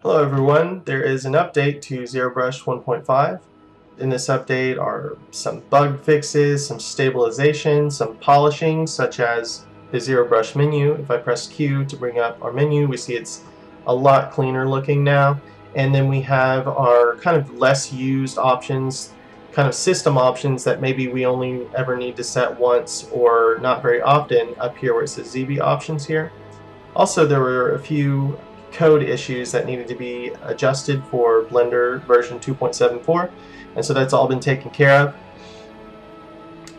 Hello everyone, there is an update to ZeroBrush 1.5. In this update are some bug fixes, some stabilization, some polishing, such as the ZeroBrush menu. If I press Q to bring up our menu, we see it's a lot cleaner looking now. And then we have our kind of less used options, kind of system options that maybe we only ever need to set once or not very often up here where it says ZB options here. Also, there were a few code issues that needed to be adjusted for Blender version 2.74, and so that's all been taken care of.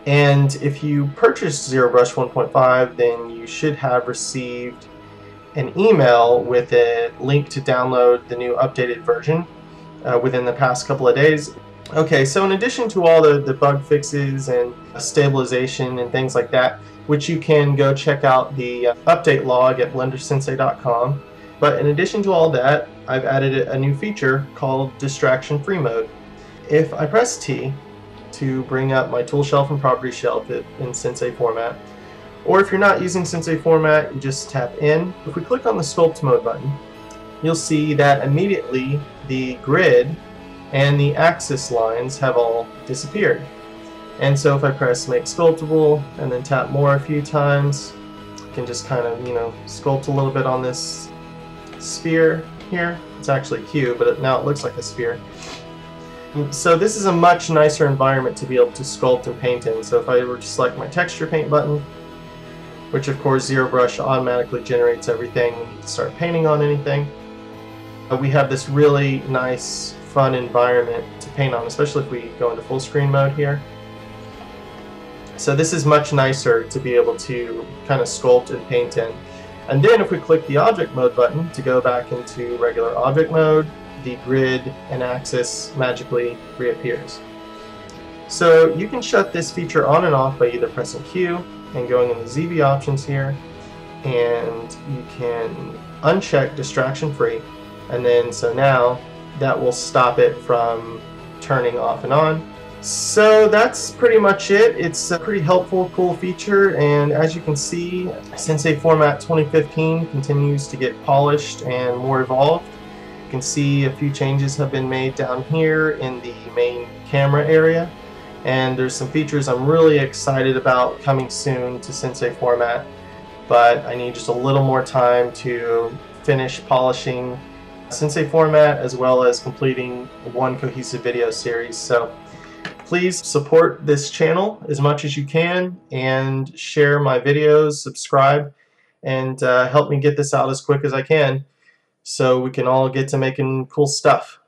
And if you purchased ZeroBrush 1.5, then you should have received an email with a link to download the new updated version within the past couple of days. Okay, so in addition to all the bug fixes and stabilization and things like that, which you can go check out the update log at blendersensei.com. But in addition to all that, I've added a new feature called distraction free mode. If I press T to bring up my tool shelf and property shelf in Sensei Format, or if you're not using Sensei Format, you just tap in. If we click on the sculpt mode button, you'll see that immediately the grid and the axis lines have all disappeared. And so if I press make sculptable and then tap more a few times, I can just kind of, sculpt a little bit on this sphere here. It's actually a cube, but now it looks like a sphere. So this is a much nicer environment to be able to sculpt and paint in. So if I were to select my texture paint button, which of course ZeroBrush automatically generates everything when you start painting on anything, we have this really nice fun environment to paint on, especially if we go into full screen mode here. So this is much nicer to be able to kind of sculpt and paint in. And then if we click the object mode button to go back into regular object mode, the grid and axis magically reappears. So you can shut this feature on and off by either pressing Q and going in the ZB options here, and you can uncheck distraction free, and then so now that will stop it from turning off and on. So that's pretty much it. It's a pretty helpful, cool feature, and as you can see, Sensei Format 2015 continues to get polished and more evolved. You can see a few changes have been made down here in the main camera area, and there's some features I'm really excited about coming soon to Sensei Format, but I need just a little more time to finish polishing Sensei Format as well as completing one cohesive video series. So please support this channel as much as you can and share my videos, subscribe, and help me get this out as quick as I can so we can all get to making cool stuff.